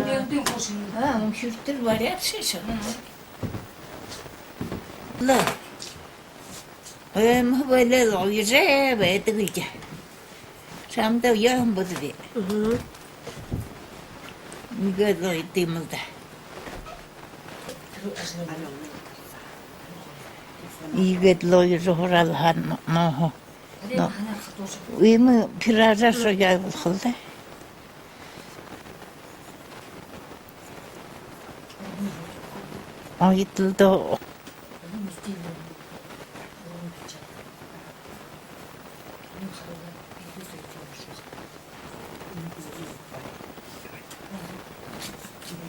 Öldüğüm koşun. Ha, müşürtür var ya şey. La. Böyle oyunca ve dıgıca. Samda yağın budu diye. Müge doyduğumuzda. İyi loyucu horalhan noho. Uyumu piraza soya kıldı. Ayıtıldı o.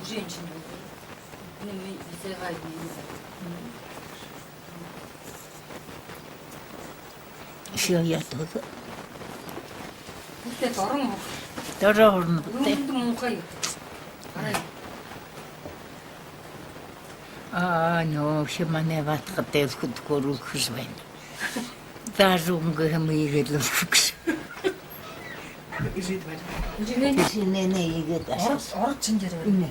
Женщина. Bize kaybediyor. Şey yatıldı. Bu da doğru mu? Doğru oldu. Bunu mukayı. No, şimdi vakit değil kutkurul kız ben. Darum gıhımı kız. Şimdi ne iyi gider? Orada çingeri var. Ne?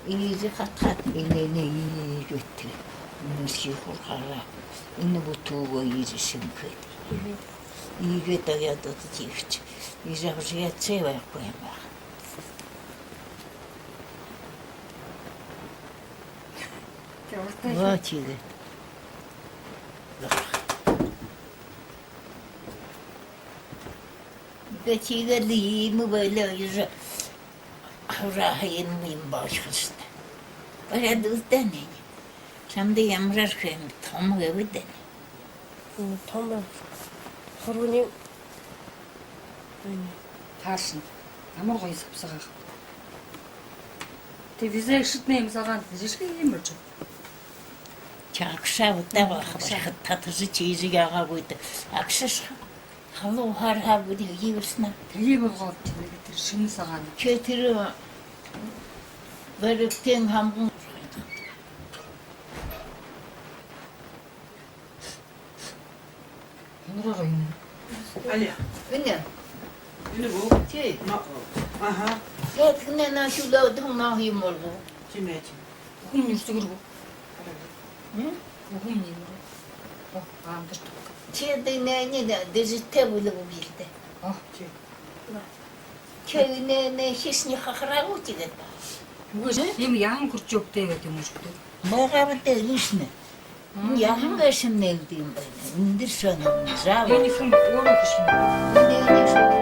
İyice kat ne iyi götü. Müzik kurkara. İni bu tuğu iyice şimkedi. İyi götü ya da çift. İyice bir şey etse var koyma. Вот и Geçiğeli mi böyle yüzü Rahayın mıyım başkasına. Böyle düzden ne? Şimdi yamrar kıyım tam gibi de ne? Tamam. Sorunum. Таршин. Ямар гоё савсагаах. Тэг визэг шиднэ юм сагаан жишг юм болж. Çakşa da bak tatlısı çiğzi yağa buydu. Akşas halı har buydu yiyorsun. Тэлийг гоод тэр шинэ сагаан. Kötürü veripten hamgun. Хонороо гоё юм. Аля, Ne? ini bu. Şey, Aha, yetkinle naşula odun nahim oldu. kime için? Хүн юусгэр гоо. Hı? Хүн юм. Оо, аамдэр тук. Çede ne de dezite bulu bu bildi. Аа, Şey, Köyüne hisni hakra uçide. Үгүй юм яан хурж өгдөө гэдэг юм шүү дээ. Mağarada lisne. Yahan gaşın nevdiyim ben. İndir sanırım. Zava. Энэ хүн өөрөө хөш юм. Ne şöyle.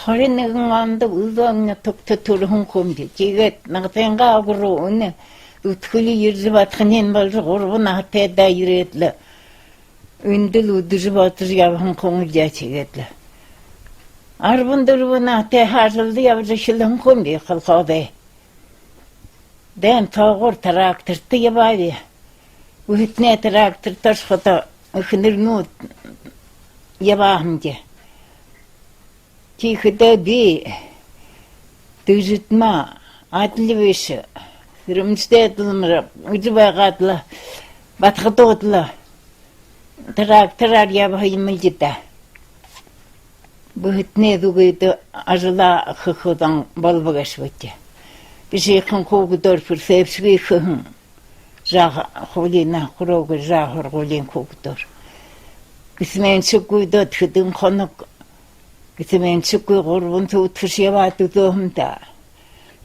허리는 안도 의도없냐 톡톡토로 홍콩지 지게 나가 생각으로 오네 우틀이 일즈바트닌 말로 고르고 나한테다 이랬라 은들 우드즈바트야 홍콩을 자치겠라 아르분들은 나한테 하실도 야브르실 홍콩이 칼카데 댄 타고 트랙터 뛰어봐야 우hit네 트랙터 터스고다 흔들노 야바함제 지 그때 비 드짓마 아틀리비시 그럼스테드므라 우즈바가틀라 바트도틀라 트랙터 야바힘을지다 부hit네 두게도 아줄라 хоходан болбогашвете бишехан когдор ферсепсги хэн жага холина хурог жахор голин когдор гисмен чукуйдот хэдэн хоног гисмен чукуй горвон тутшяватудо хэмта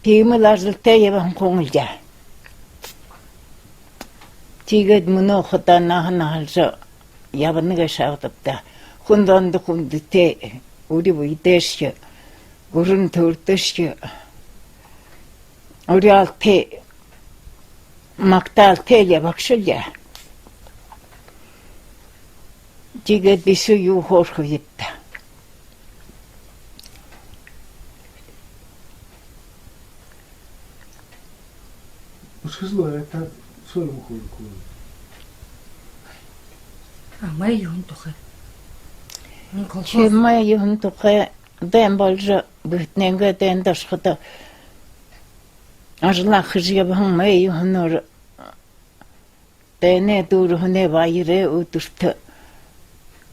тиймэл ажилтай яван конглжа тийгэд мөнө хотана ханаалжа явнага шавдапта хүндонд хүндтэй 우리 위대시 우른 돌듯이 우리한테 막달테 야박실야 지게 비수 유호르고 있다 Uskazlo это солим хурку. Май юнтухэ. Чемай юнтухэ дэм болж бүтнэнгэ дэн дашхата ажлах жибхан май юнор дэне дурхне вайре утурт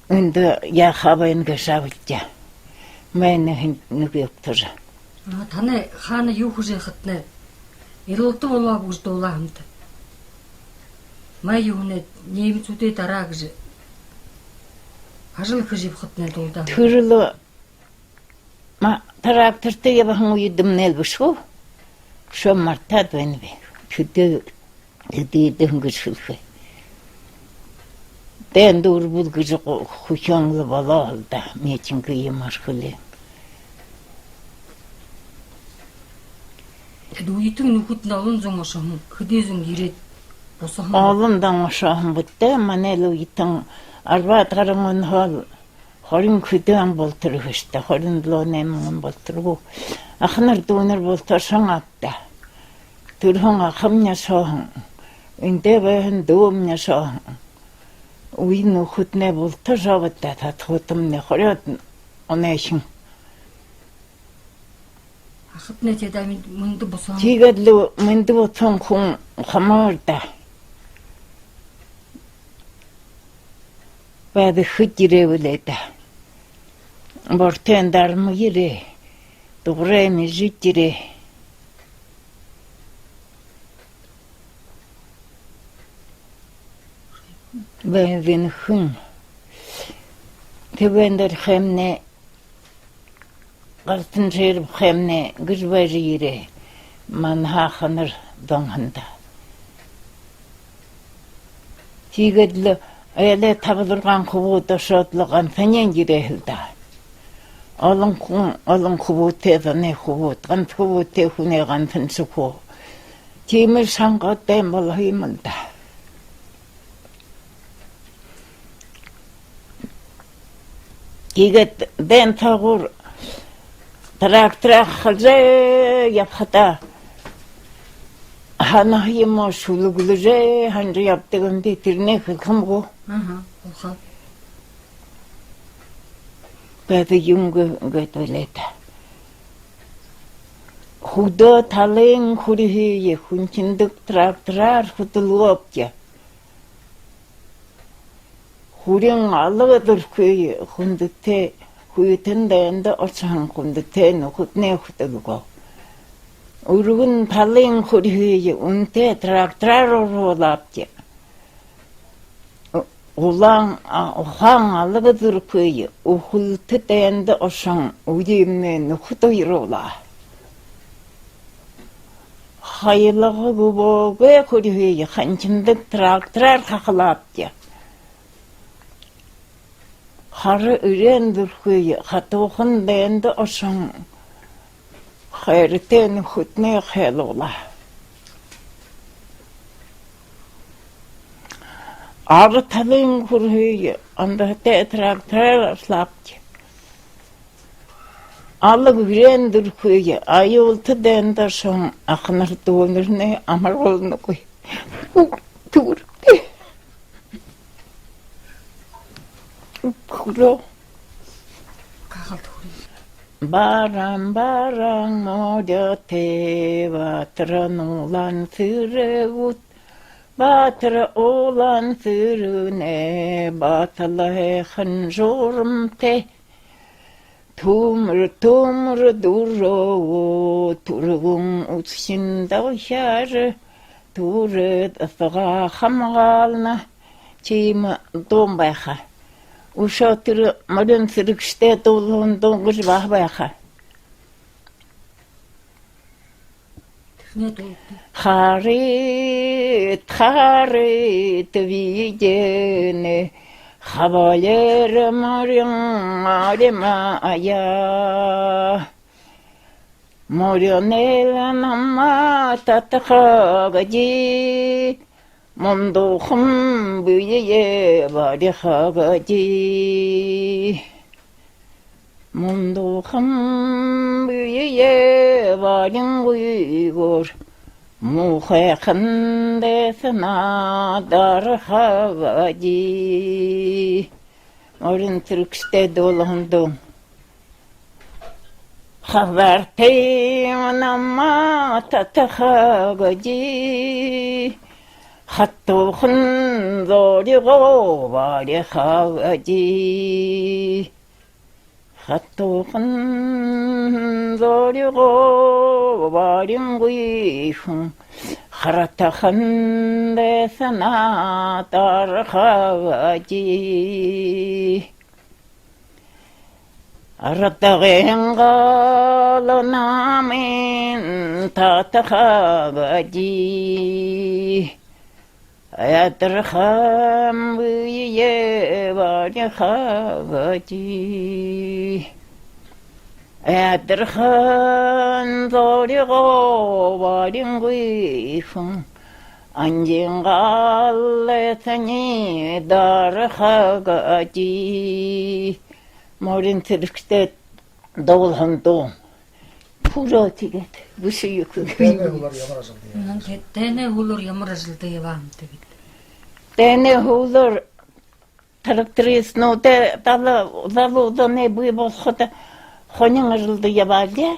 энэ яхавэн гэшавтя мэн нүгөктөр Таны хаана юу хийж хатнаа Ирэлдэн улаа бүгд дуулаа хамт. Май юунэ нэмцүүдээ дараа гэж ажил хийж хатнаа дуулаа. Түрлө ма трактортэй явхан үйдэмнэл бишгүй. Шом мартад байна вэ. Тэдэ дэнгэж хэлхэ. Дэн дурбул гэж хүчэнгэл болоо да. Мечинг юм ашхлээ. Үейтэн нүхд нь олон зун ошон хөдөөзөн ирээд босоо. Олон дан ошон бүтэ манэл үейтэн 10 гаруй хол 20 хөдөөн болтор хөштэй 27 болторгүй ахнар дүүнэр болторсон атта тэрхэн ахмня сохон эндэ бэхэн дөөмня сохон үе нүхднэ болтор шавтаа татхутмны хорёд онэшин Ахтнэ тэдэ мөндө босоо. Тигэдлу мөндө босоо хүн хамаарда бад хөтирэвлэдэ бортен дармгире дугрэми житире бэвэн хүн тэвэндэр хэмнэ гартэн жир хэмнэ гэрвэжире манхахнэр донханда тигэдлу эле табылган хөвөд шотлогон фэнэн гирэхэлдэ олон хөвөтэй нэ хөвөд ган хөвөтэй хүнээ ган фэнсэхүү тиймэр санготэй бол химэлдэ игэт дэн тагур трактор хажээ япхата хана химо шулуглэжээ ханри яптэгэнди тэрнэ хэлхэмгүү Ухаа. бэдэ юнг гэтэлэта худо талын хүрхий хүнчиндэг трактораар хөдөлгөөпчэ хүрэн алгадэрхүй хүндтэй хүйтэн дэнд орсон хүндтэй нөхөднэ хөдөлгөө Ургын талын хүрхий үнтэй трактораар оруулапчэ улаан алгадэрхүй ухултэд дэнд орсон үдимнэ нөхөд ируулаа хайлагы гүбөгэ хүрхий ханчиндаг трактораар хахлапчэ Харı ürendürküyü, hatoğun dendi oşun. Hayriten hütne xel ola. Arı talın kurhüyü, anda tetrakter aslapçı. Alık ürendürküyü, ayoltu dendi oşun. Akınır doğunur ne, amar olunu koy. Tur. Kuro. Kakal tuğru. Barang moda te batran ulan sürevut. Batra olan sürüne batala hınjorum te. Tumur duro turgun uçşinda şarı. Turet asığa hamgalna. Çiğme dombayha. Uşatırı madem sırıkışta dolun donguş bahbayha. Ne doldu? Harit videne. Havaler maryan alemaya. Moryanel namma tatakagaji. Mondoğum büyüye bari hagaji. Mondoğum büyüye varin uygur. Muhekın desena dar hagaji. Orun Türkçe dolandum. Haber teyim namma tatakagaji. Hattoğun zorigo bari hagaji. Hattoğun zorigo bari uygun. Haratağın desena dar hagaji. Aratağın galonamin tatakagaji. Ayatraham büyüye bari hagaji. Ayatrahın zorigo bari uygun. Anjin galletani dar hagaji. Morin Türk'te davulhan doğum. Pura tiget. Bu şey yok. Tene ular yamar asıldı ya. Tene hulur yamur azıldı yavam dedi. Tene hulur traktris no te dalı da ne bu başta xonin azıldı yabadı.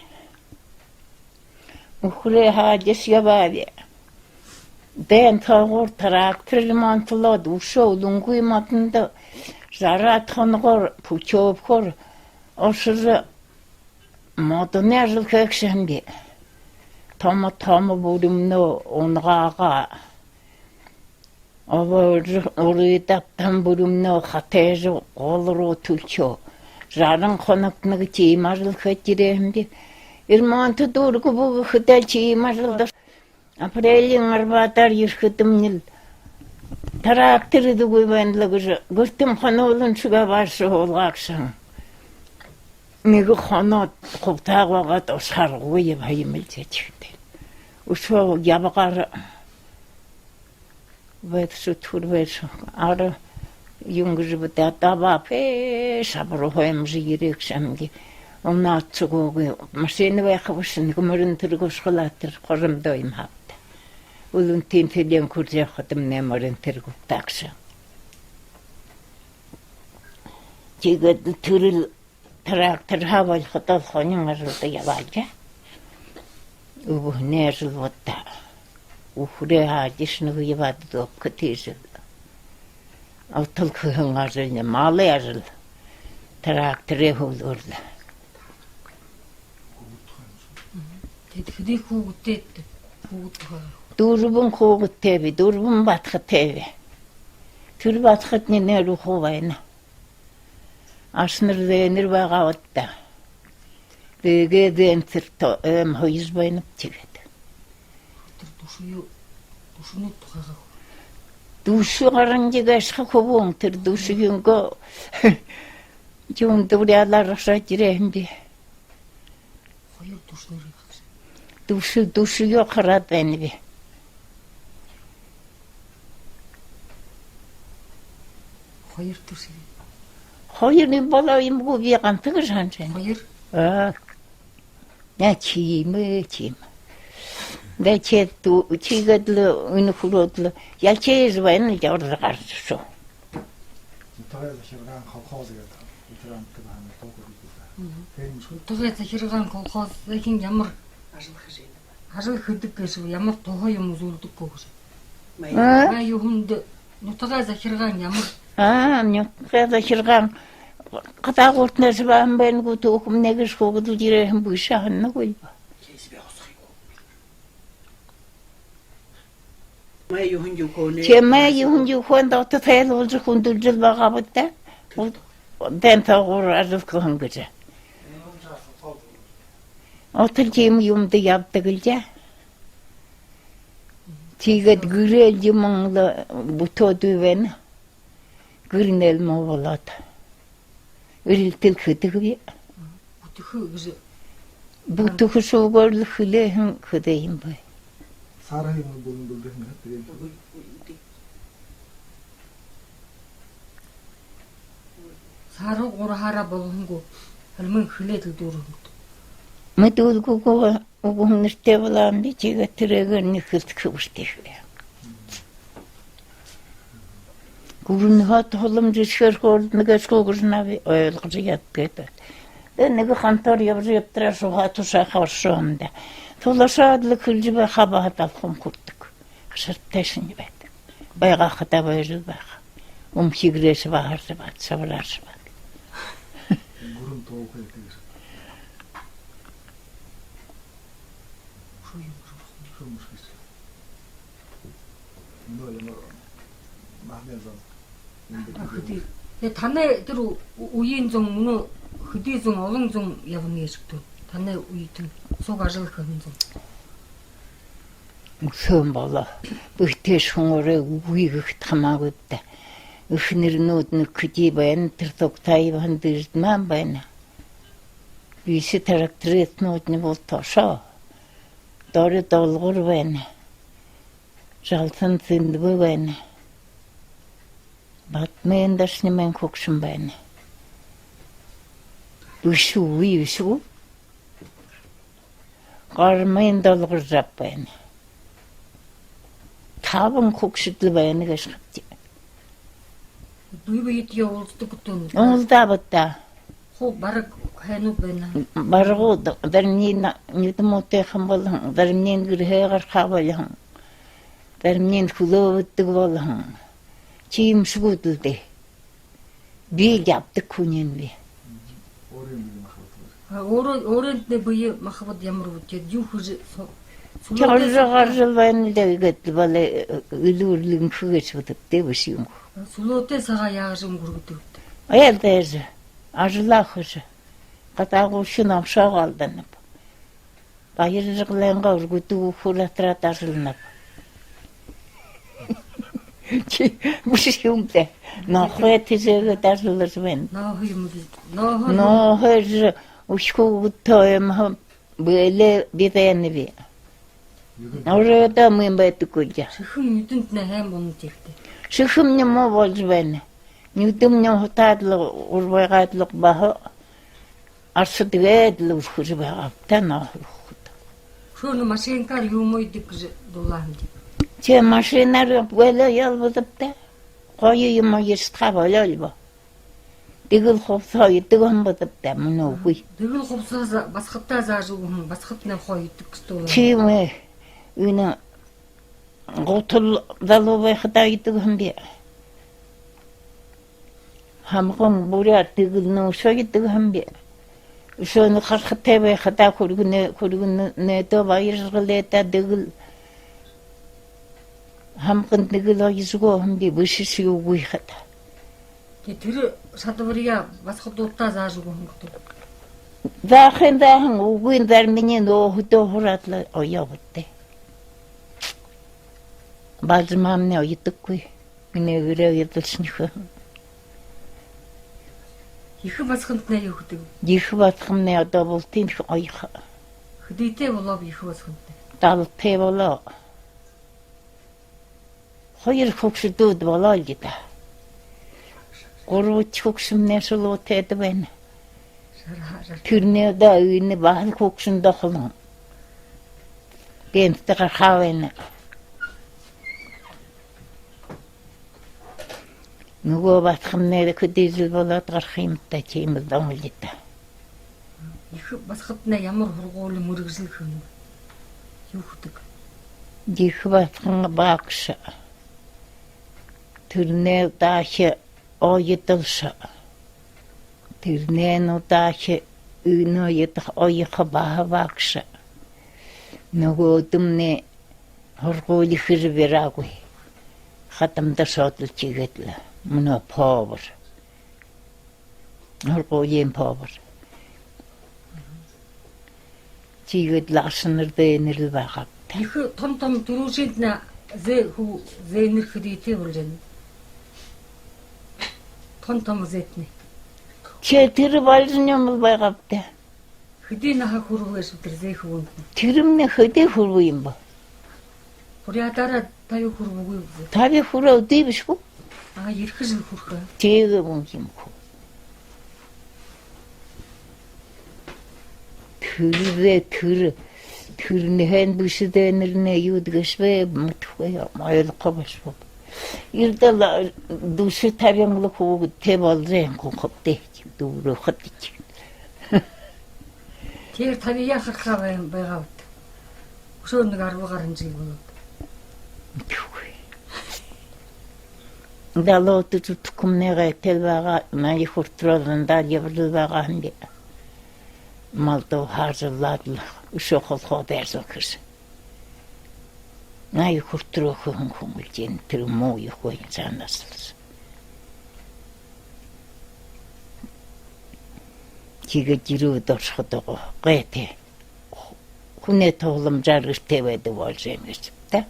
Uhure hacıs yabadı. Den tağır traktör mantla duşo lunguy matında zarat xonğor puçop kor. Oşur modern azıl kökşembi. Tamı budumno ongaga. Orayı taptan budumno xatejı olru tuço. Zarın xonaknıgı çiğmarıl kötürembi. İrmantı durgu bu xıda çiğmarıldı. Aprelin arbatar yırkıdım nil. Traktörü de güvenli gırtım xanolun şuga varsa olaksan. Megi xanot qubtağı vagat osar güyü bayımıl çeçikti. Uşo yabaqar vetsu tur vetsu. Arı yungıcı bıda daba pe sabır hoyamızı yireksemgi. Ona atçıgı masini ve xabışını gümürün tırgı şılattır qorım doyum haptı. Ulun tinfilyen kurca xadım nemörün tırgı taksı. Çiğgıdı türül traktör haval xatal xonin arıldı yabalca. Ubu nezil vatta. Uhure hacısını yavadı dop kıtızıl. Avtal kıhın arıldı, malı arıldı. Traktöre hulurdu. Dedi kuğut etti. Kuğut Durbun kuğut tevi, durbun batkı tevi. Tül batkı ne ruhu vayna. Asnır denir bağavatta. Dege dentırto hoyuz baynıp çivet. Duşunu tuğağı. Duşu arınca gaşka kovuğun tır duşu yungo. Жун дуриаларша жирэхэн би. Хоёр түш нэрийг хавсан. Душиё хараад байна би. Хоёр түш. Хоёрын болоо юмгүй би ганцхан санаж байна. Хоёр. Я чим. Дэчээ чигэд өнөхрөөд ялчээж байна жавар гарч шүү. Тавай захиргаан колхоз гэдэг ветерант хаана тоогүй. Тэр юм шүү. Тугай захиргаан колхозын ямар ажил хөдөг гэсэн ямар тухай юм зүйлдэггүй гэж. Маа юу хүнд нутгаа захиргаан ямар Нутгаа захиргаан гадаагууртнаас баан байнгу төөхм нэгш хогд жирэхэн бүшаан нүгэл. Чемээ юун юухан дотор тайлуулж хүндэлж байгаа бутаа. Дэнтагуур ажил гэж. Отол чим юмд явдаг л жаа. Тэгээд гэрэл юм бутоод байна. Гэрнэл моволоод. Ирэлтэл хөдөг би. Бүтэх шүүгээр хүлээхэн хөдөө юм бай. Сарай юм бүлэндүүлэх юм тэгээд саруу гурхаараа болгонгүй хөлмөн хөлээд дүүрэн. Мэдүүлгүйгөө угун нэртэй болоо би чигээ тэрэг нэхэлт хөвштэй. Гүрэн хат холом жишгэр хол нэгэж гүрнав ойлгож яддаг. Нэг хантар явтраа шухат шахавшонд. Тулашаад л хөлж байхаа бахадалхан хүрдэг. Шартайшин байд. Байга хата байж байх. Өмхигрээс бахарч бат савлаарч бат. гүрэн тоохой гэдэг. Танай тэр үеийн зам мөн хөдий зам олон зам явна гэж гэдэг. Танай үед цуг ажиглах зам. Сөн болоо. Бүхтэйш хүнөрөө үгийгт хамаагүй да. Эхнэрнүүд нэг хөдий байна. Тэр тогтай хандэрд маань байна. Биши тракторитнууд нь бол тошоо. Дөрөв долгор байна. Жалсан зэндгүй байна. Батмен дэш нэмэн хөгшин байна. Бүшүү. Гармен долгор зап байна. Таван хөгшидл байна гэж хатти. Бүйбэйд явуулдаг гэдэг нь. Онлда бата. Хуу бараг хайнуу байна. Баргууд дарны нүдмөтэй хамбал дарны гэрхээр хавалхан. Дарны хөлөөдөг болхон. Чим шгүүдэлдэ. Би явдаг хүн юм би. Өөрөнд нэ бие махбод ямар үгээд юу хүж Чаржагаар байна гэдэг бол илүүрлэн хөгөж боддог биш юм. Сүлөөтэй сагаа яаж өнгөргөдөг. Аялдаж ажлах гэж гадаагуу шин авшаагаалдан. Баяржглангаа өргөдөг хүлэтраа дарлна. Чи биш юм бэ? Нохой тэжээг дарлаж байна. Нохой ушхуутай бэлэ битэнэви. Оройда мэн байтгүй жаа. Шихэн нүдэнд нэ хайм бонд ихтэй. Шихэн юм болж байна. Нүдэм нь хутаадлаг урвайгадлаг баа. Арсдгээд л үрхэж байгаа. Танаа. Шөнө машинкаар юм үйдэг гэж дулаанд. Чи машинаар болоо ялбадтай. Гоё юм ястха болоо. Тэгэл хувцаа идэг юм бодтой мөн үгүй. Тэгэл хувцаас басхатаа зааж өгөн басхат нэ хоо идэг гэсэн. Чи мэ энэ готл залуу хата идэг юм би. Хамгон бүрээ тэгэл нөө шойдаг юм би. Шон хархтай бай хата хүргэнэ нэ баяргалета тэгэл хамгон тэгэл ойсгоо юм би бүшиш үгүй хата. Тэр садвария басхатуудаа зааж өгөн гэдэг. Дахин үгүй дармины нөө хөдөө хураалаа оёвтэй. Бажмамны ойдаггүй. Минь өрөө ядалснах. Их басханд нэ юу гэдэг. их батхамны одоо бол тийм ойх Хөдийтэй болов их басханд. талтай болоо. Хоёр хөвгшдүүд болоо л гэдэг. Гурван хөвгшмнээс л утээд байна. Тэрнээ да энэ баал хөвгшин дохлон. Гэнтэ гархавэн. Нөгөө батхамнаа хөдийл болоод гарах юмтай тийм л донлита. Их басханд нэ ямар хургуулын мөргөжлөх юм. Юу гэдэг. Их батхан багш. Тэрнээ даах ойдолш. Тэрнээ нөө даах өнөө ядах ойх багш. Нөгөө дүмнээ хургуул ихэр вераагүй. Хатамда шодлж игээд л мөнө повер. Хургуулийн повер. Чигэд лашнэр дэнэр байгаа. Их том дөрөвшөнд нэ зэнэр хөдийтэй болж байна. Том зэтний. Чи тэр болсон юм байгаа бтэ. Хөдий наха хөрвөөс өдр зээх үүнд. Тэрмнэ хөдөө хөрвөө юм ба. Хурядараа тав хөрвөөгүй. Тав хөрөө дэв биш үү? Ирэхэл хүрхэ. Тэг юм хөө. Тэрнэхэн бүшдэнэрнэ юудгэшвэ мэтхвэ маялхаа башвэ. Ирдэл душ тавянглах уу тэ болзэн хоптэй дүүрэ хатчих. Тэр таны яхахаа байгаа бат. Өшөө нэг 10 гаруй жил болоод. Далоо түтүкмнэрэ телвара май хуртролн дал явлвара ханди. Малто хажлаадл өшөөхөл ходэрсөкс. Най хуртрох хүн тэр муу юу цаанаас. Чигэ жирүү доршходоо гэтэ. Хүнээ тогломжаар гэртээ байдаг болж юм гэж тэ.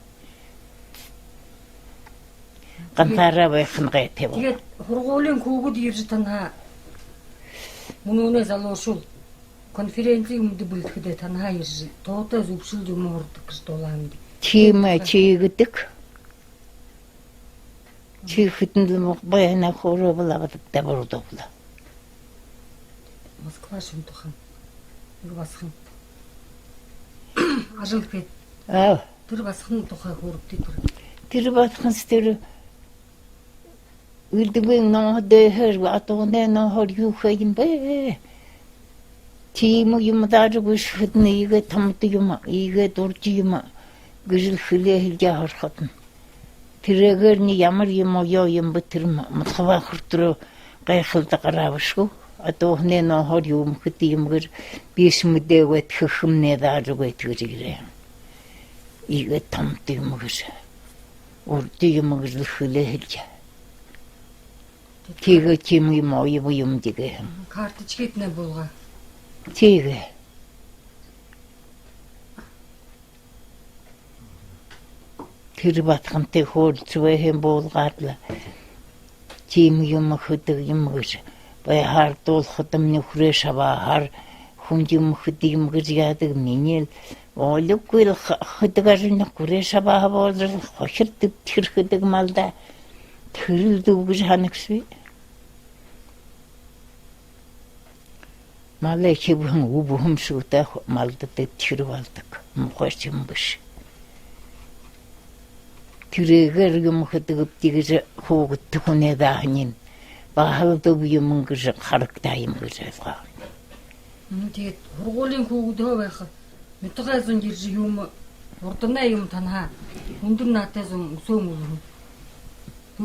Ганцаараа байх нь гэтэ. Тэгээд хургуулийн хүүгүүд ирж танаа мөнөөнөө залуушул конференцийг өмнөд бүлдэхэд танаа ирж дуудаа зөвшөлж юм урдаг гэж дуулаанд. Тийм чи гэдэг. Чи хитэн л байна хороо болоод таврдоо. Москва шимтухан. Нэг басхан. Ажил гээд. Тэр басхан тухай хөрөгдөд. Тэр басхан тэр үлдэгэн нөхдөө атоонэ нөхөр юу хэм бэ? Тийм юм дааргүй шүдний игэ тамд юм игэ дурж юм гэрэл хөлөө хэлж харахад. Тэрээр ни ямар юм ёо юм бэ тэр махва хурдроо гайхалд гараавшгүй. Атоонэ нөхөр юм хэд юмгэр биш мэдээвэт хөхмнэ дааргүй тэргэрээ. Игэ тамд юм гэж. Урд юм гэрэл хөлөө хэлж. Тэгэ чим юм дэгэ. Карточкет нэ булга. Тэгэ. Тэр батхантай хоолцвэ хэм булгаадла. Чим юм хөдөг юм гэж. Бай хардуулахад нөхрөө шава хар хүн юм хөдөг юм гэж яадаг миний олгүй хөдөг нөхрөө шава бол хохир тэр хөдөг малда. Тэр дүүгж ханагсвэ. Малай хибхэн үбхэм шүүтэй малдад тэр болдог. Мохорч юм биш. Тэрээр юм хөдөг тэгж хөөгд хүнээ даахнин. Бахалдаг юм гэж харагтай юм гэж байгаа. Тэгээд хургуулийн хүүгдөө байх. Мэдгай зун ирж юм урднаа юм танаа. Өндөр наатай зун өсөө мөрөн.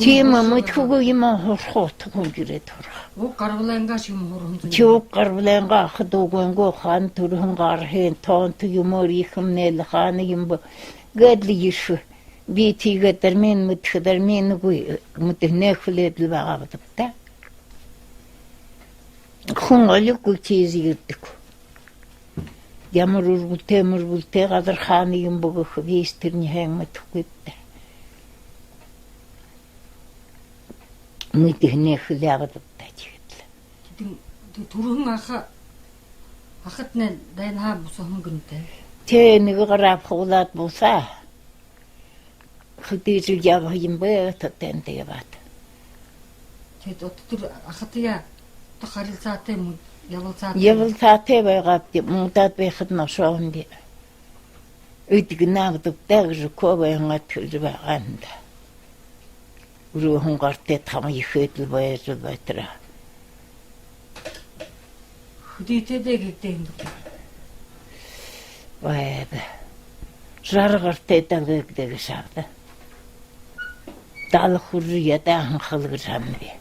Тийм мэдхүүг юм хорхот хүн гэрээ төрх. Уг гарвлангаш юм хорхон. Чуг гарвланга хадуугонго хан төрхөн гар хэн тоонт юмор ихмнэл хааны юм гэдли иш би тийгэ дэрмэн мэдхдэрмэнгүй мэднэхлээд л байгаа бата. Хүн олиггүй чиз ирдэг. Ямар үргэлтээ газар хааны юм богох вис тэрний хэн мэдхгүй. Мэднэхлээд байгаа бата. Тин түрхэн ахат нэ дайнаа бусахан гэнтэй. Тэ нэг гараа хуулаад бусаа. Хөдөөж яв юм бэ тэтэн дэват. Тэгэд өдөр ахатя харилцаатай явуулцаатай. Явуулцаатай байгаад муудад байхад ношоонди. Үдгнаад дэгж ковэнgat хэлбэгаанд. Уруу хонгартэй там ихэдл байж байтра. Хөдөөтэй гэдэг юм. Байд. Жаргартай дагдаг шаарда. Дал хурья дахан халгар хамби.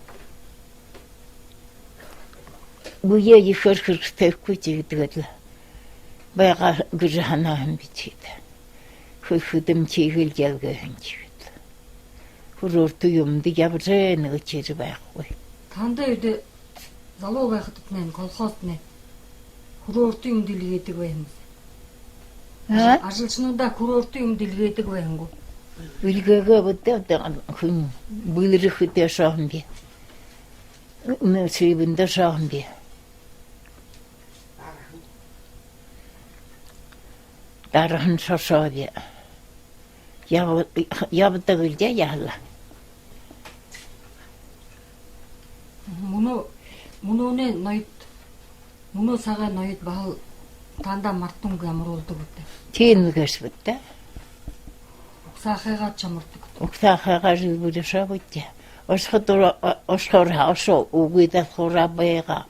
Буя ихэр хэрэгтэйхгүй гэдэг л байгаа гэж ханаа юм бичээд. Хөдөм чиглэл ялгаа хинчихэд. Хөрөөрт юмд явжээ нэг чир байхгүй. Тандаа үед залуу байхад нэ колхозд нэ хөрөөрт юм дэлгээдэг байм. Ажилчнуудаа хөрөөрт юм дэлгээдэг байнгу. Үлгээгээ боддог хүн бүлэрхтэй шаамби. Нэсибэндэ шаамби. Дархан шошоodi. Явдаг үлдээ яала. Мөнөө ноёд мөнөө сагаа ноёд бал тандаа мартунг ямруулдаг үү? Тийм үгээс битээ. Сахагаа чамардаг. Уктахагаа зүбүрэшавүтэ. Осхор хаашо угида хорабэга.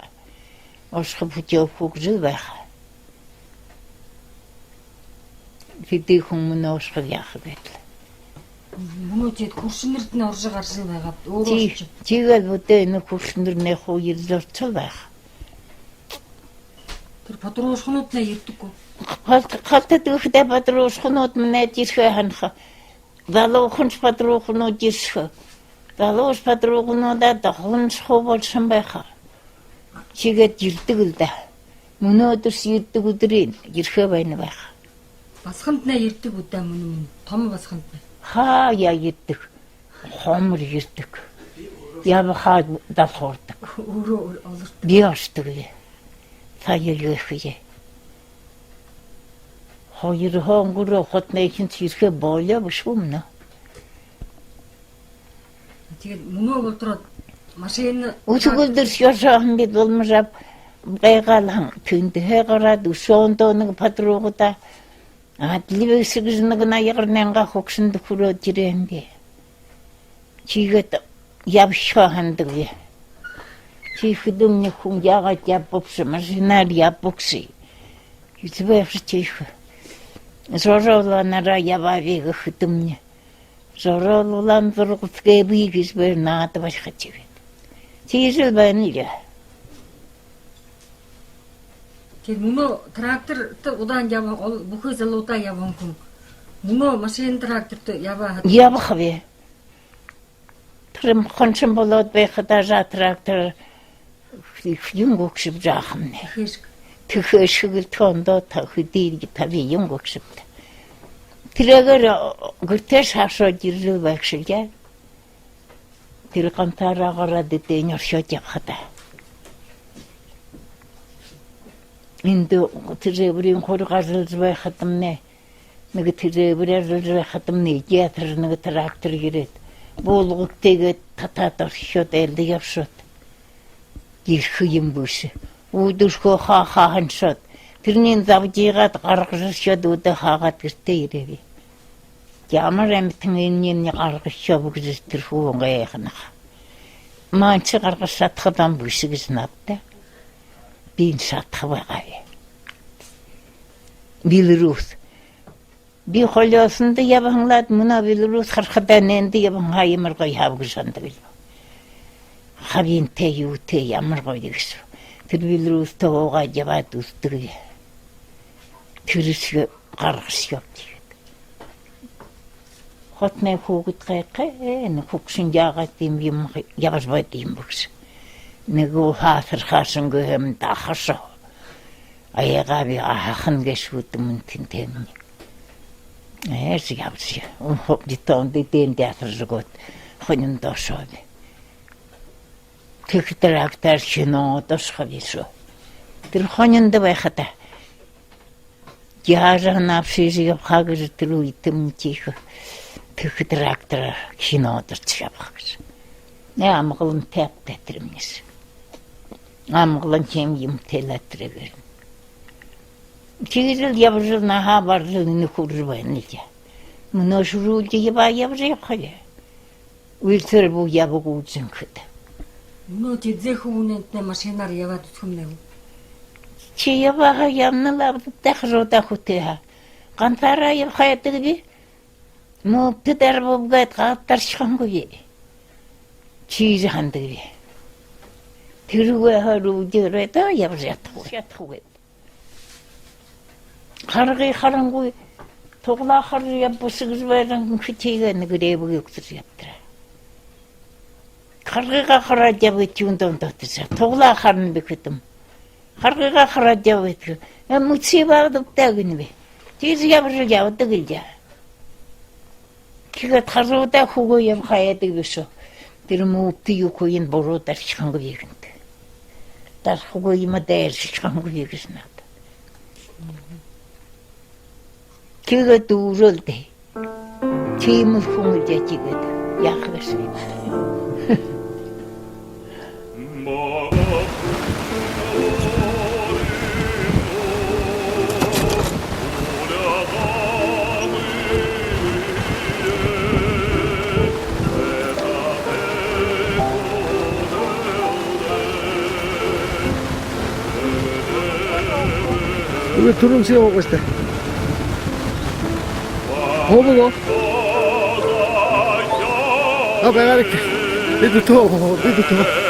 Осхопутё фугжэлбэх. Хэдий хүмүүнээ уушгал яах вэ? Хүмүүжид хуршинэрд нь орж гарсан байгаад өөрөө чигээл бүдэ энэ хуршинэрнээ хуйлэрчл байх. Тэр подруушхнууд нэ ирдэггүй. Халтад өгдөө подруушхнууд мэнэ жишээ ханах. Залуухынч подруухнууд жишээ. Залууш подруухнуудаа хонч ховолсон байха. Чигээд ирдэг л да. Мөнөөдөрс ирдэг өдрийн ирхэ байна байх. Басханд нэ ирдэг үдэ мөн том басханд нэ. Хаяа ирдэг. Хомор ирдэг. Явхаа давхурдаг. Өөрөө олорт. Би оршдог вэ. Саялгүйхээ. Хоёр хонгороо хотны хинт ирхэ болоо бишвүмнэ. Тэгээд мөнөө болдроо машин Үсгүүлдэр шошоон бид болможап байгаалхан тэндэхэ гараад өсөөндөө нэг патруугата адливэсгэж нэг наярнанга хогсонд хүрээд ирэнди. Чигэт явшаа хандаг вэ. Чи хөдөлмөрний хүн яагаад явбогс машинаар явбогс. Избэвч чих. Зоролонара яваавиг хөдөлмөрний. Зорололан зургутгээ бигис бэр наад башхачив. Чижил байна ли. Тэр мөнөө тракторт удаан яваа бүхий залуудаа явсан хүн. Мөнөө машин тракторт яваа. Явах вэ. Тэр хончин болоод байхад ажа трактор юм гогшив жаахмне. Тэхэшгэл тондоо та хөдий тави юм гогшив. Тэрээр гүртэш хашаад ирлээ багшилгээ. Тэр гантараагаараа дэдэн оршоод явхад. Энд тэрээр хургаарл байхад нэ нэг тэрээр байхад нэ ятэр нэг трактор ирээд буулгуудтэйгээ татаад оршоод элд явшаад ирэх юм бүш. Үдүшхөө хаханшаад тэрний завжигаад гаргашаад үдэ хаагаад гэртээ ирэв. Ямар амтны гаргашаа бүгд тэр хүн гайхнах. Манч гаргашаад хадам бүш гэж надтай. Би шатах байгаа. Билрус. Би холиосонд яванлаад мөнө билрус харахад нэнд яван хаямар гой хавг шандаг. Хавинтэй юутэй ямар гоё гэсэн. Тэр билрус тоогоо яваад үстэг. Тэрс гаргаш явдаг. Хотны хүүхэд гайхаа нэг хөгшин яагаад юм явж байд юм бүс. Нэг хаасар хаасангүй юм дахашаа. Аягаа би ахын гэшүүд мөнтэнтэй. Явж. Дитон дитэн дэсэржгот хонин дошоод. 트랙터 신호도 서비스. 들허년도 байхата. 야전 앞시지가 파그를 들고 있던지 트랙터 신호도 잡아가지고. 내 아무것도 태압돼 들으면서. 아무것도 재미임 tellettirebilirim. Çiğiril yapıcı naha varlığını kurur bence. Bunu şuru gibi yapıcı yapıyor. Uyutur bu yapı kursun kıdı. Нөө тэзэхүүнэнтэ машинаар яваад өсгөн нэв. Чи yapaka yanlılar tekrar kutuya. Kantara yapıyorduk gibi. Muhtemelen bu kadar katlar çıkan gibi. Çiğiril handı gibi. Türüye haru diyor da yapacak. Kargı karangu toğla kargı yapısız veren küçüğün grevi yoktur yaptıra. Kargıga karacak bütünden tutsa. Toğla karın bekledim. Kargıga karacak bütü. Mutsi vardı da günü. Diz yapacak yaptı gilce. Kiga tarıda hugo yap hayatı büsü. Dirmukti yukoyin boru der çıkan gibi. Der hugo yima der çıkan gibi gizna. Kiga duruldu. Kimul kumulca çıkıdı. Yaklaştı. 왜 두릉 씌워먹고 있어? 먹어. 아, 내가 이렇게. 니도 더, 니도 더.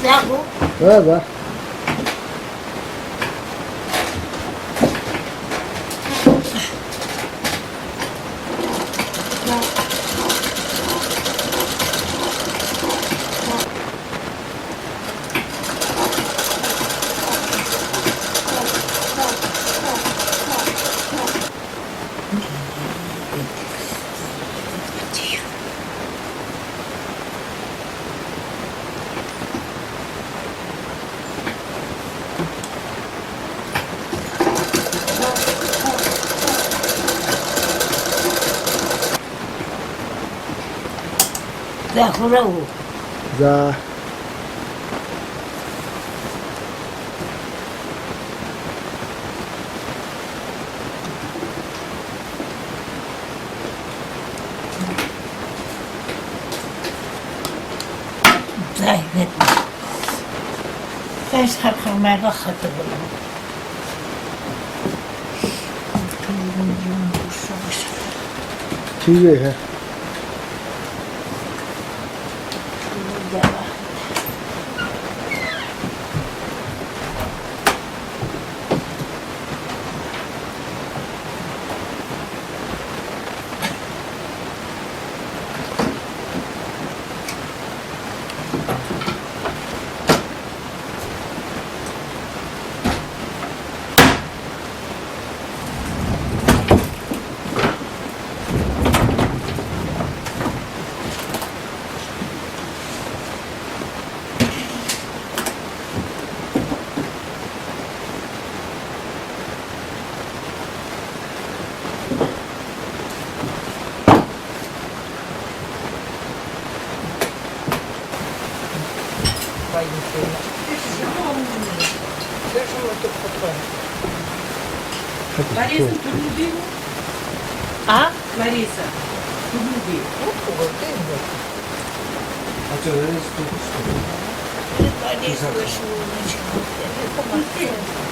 Zago. 봐. 후라고. 자, 자, 이거. 그래서 할머니가 하더라고. 그리고 좀 부숴보자. 튀게 해. 내가. Лариса, тут любил? А? Лариса, тут любил. 아, 저 레스토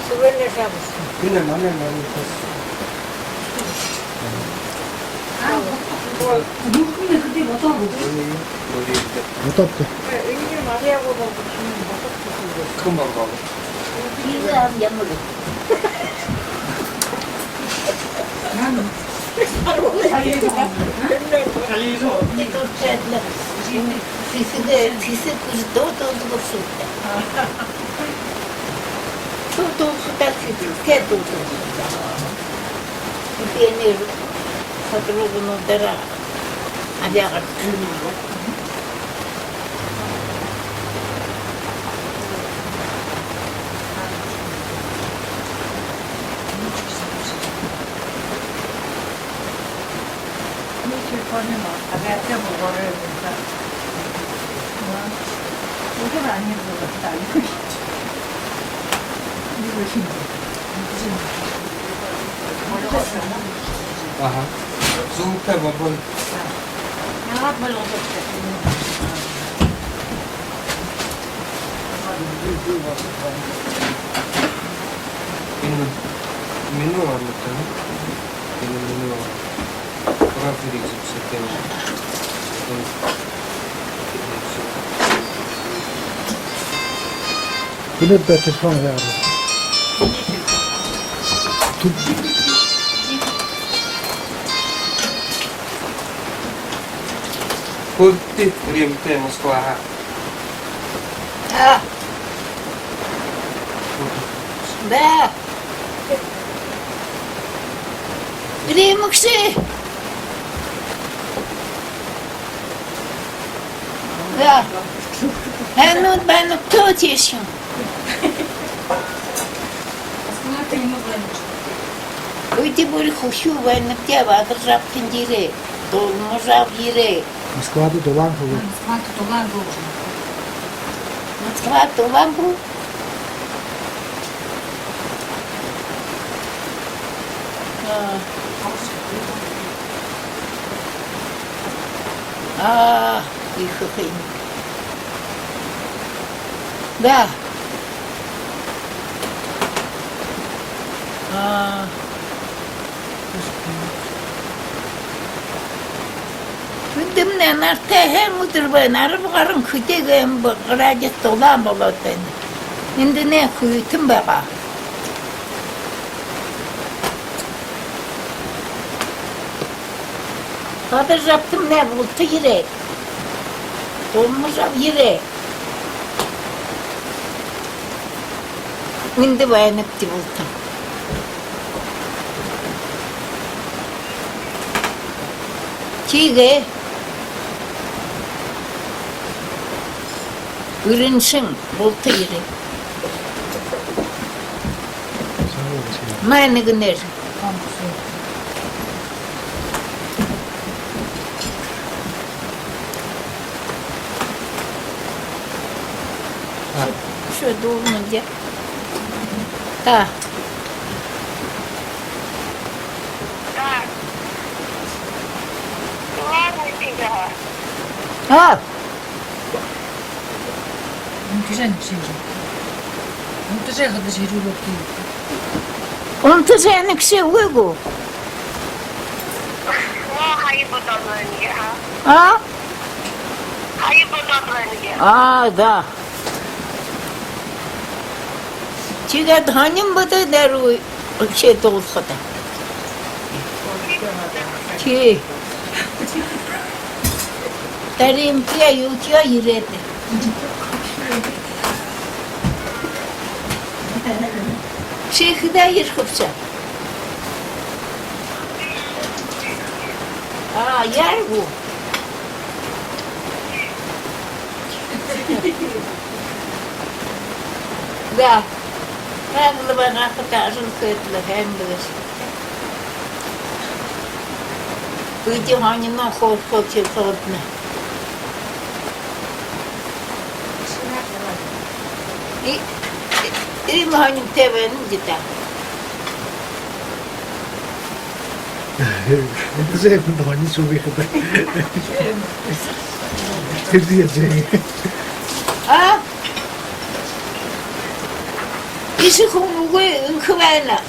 Сегодня 잡았어. 그냥 만날 많이 했어. 눈금에 그때 못 하고. 못 왔대. 금방 가고. 이거 한 양물로. Aha. Super, babon. Menu warna kan? Ini menu. Orang pilih sekian. 그네 배트 성해야 돼. Kurti, Римте, Москва. 아, 네. 그래, 목씨. 야, 나는 또 тесно. Останови ему глянуть. Уйти были хущу, военно тебя, держав тендире, долможав ире. 모스크바도 도망가고. Москва-то туда должен. Москва, то лампу. Их хрень. Да. 근데 나한테 해무들 왜 나를 가는 그때가 뭐 그라지 또나 먹었더니 근데 내 그 틈바가 다들 잡든 내 못해 이래 돈 잡 이래 근데 왜 냅지 못해 지게 어른생 못해 이래 많이 그네 Şu dolunca. Da. Ha. 문투장 신지. 문투장 가도 제일 높게. Onu sen ikisi uygu. Ha? Da. Çiğde hanım bada deru şey dolsada. Çiğ. Derim ki yutuyor yüredi. Şeyh de yırkıpça. Yer bu. Da. Hem de bana katarın kıyıtlı hem de. Bıydı hanımdan korku çıkardığını. İyi mi hanım tevenin gider. Entonces es cuando van y sube. ¿Qué diyeceğim? Ha? İşi kumuğu ınkıvayla.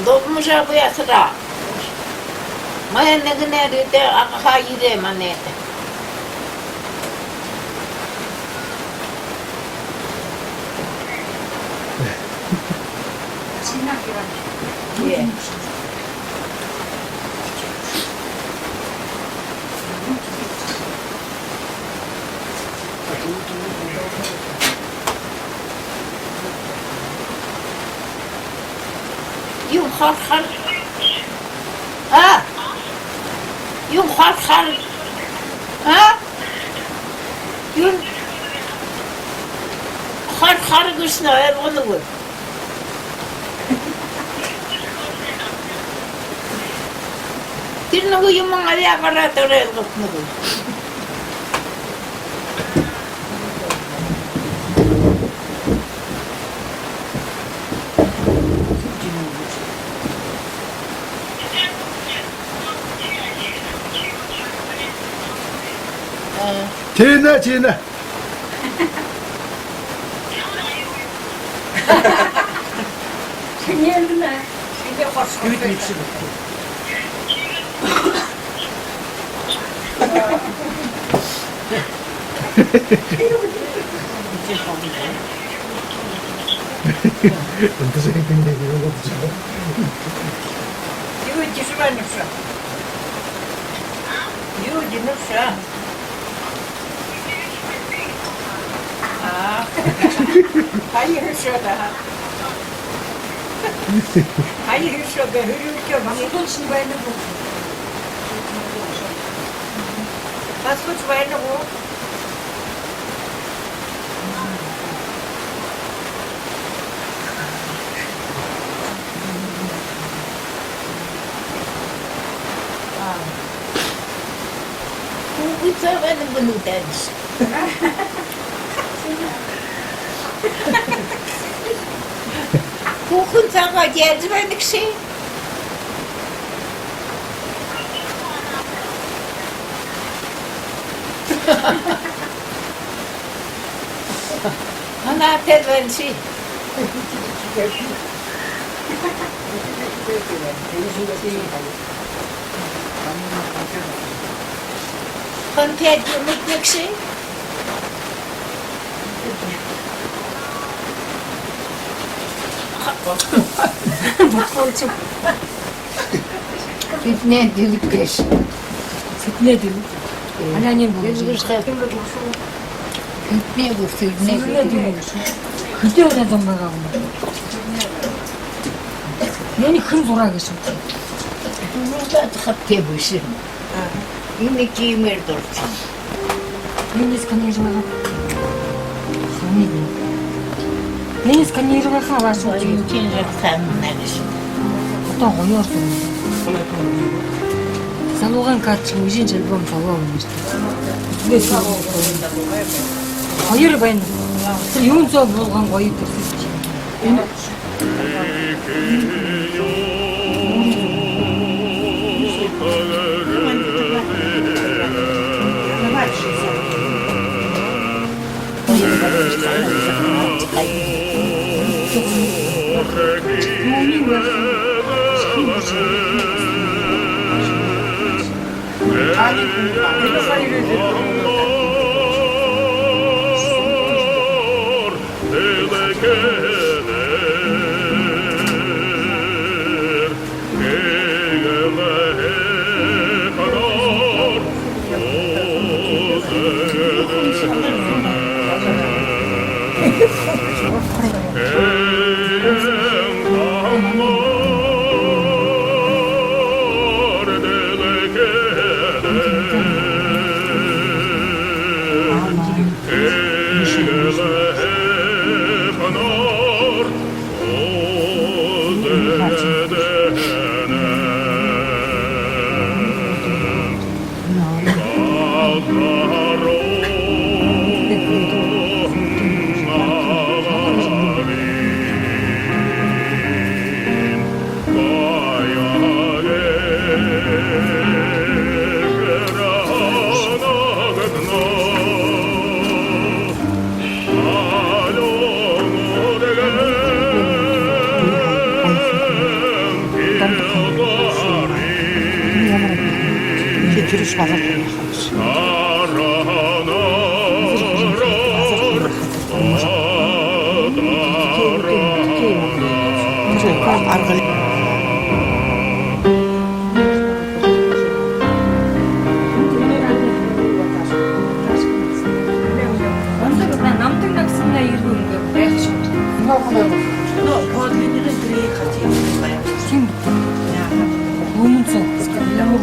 Dolmuşa bu yatıra. Maya ne kadar de hayır emanete. 예. Yung har. Ha? Yung har. Ha? Yung har gusna er onu. Tirno yung mga aparato rin ko. Cina. Entonces es que me dio la opción. Люди живанився. Люди, ну все. Hayır şurada. Hayır şurada. Hürürken bana için böyle bu. Nasıl böyle bu? Bu sefer bunu deriz. Kokun sana gezmedik şey. Ana tezvensi. Kontet yumruk şey. Fitne delik geç. Fitne dedik. Anneannem bu. Fitne bu fitne. Fitne dedik. Fitne ödedim bana onu. Beni kın zora geçin. Burada tıkıp tebüşüm. Yine giymer dursun. Ben eskанерime хавныг. Ben eskанерime хаваа шүү. Чинжак саннагш. Одоо гоёор. залуугын кадр шиг үжийн альбом зовоо юм шүү дээ. Хоёр байна. Тэр юун зов болгон гоё төрсөн чи. Энэ Тэрс багт байна. Аргал намдаг нагснаа иргэн ингээ байх шүү. но подлинный грех хотим. Тийм. Өмнө цог ямар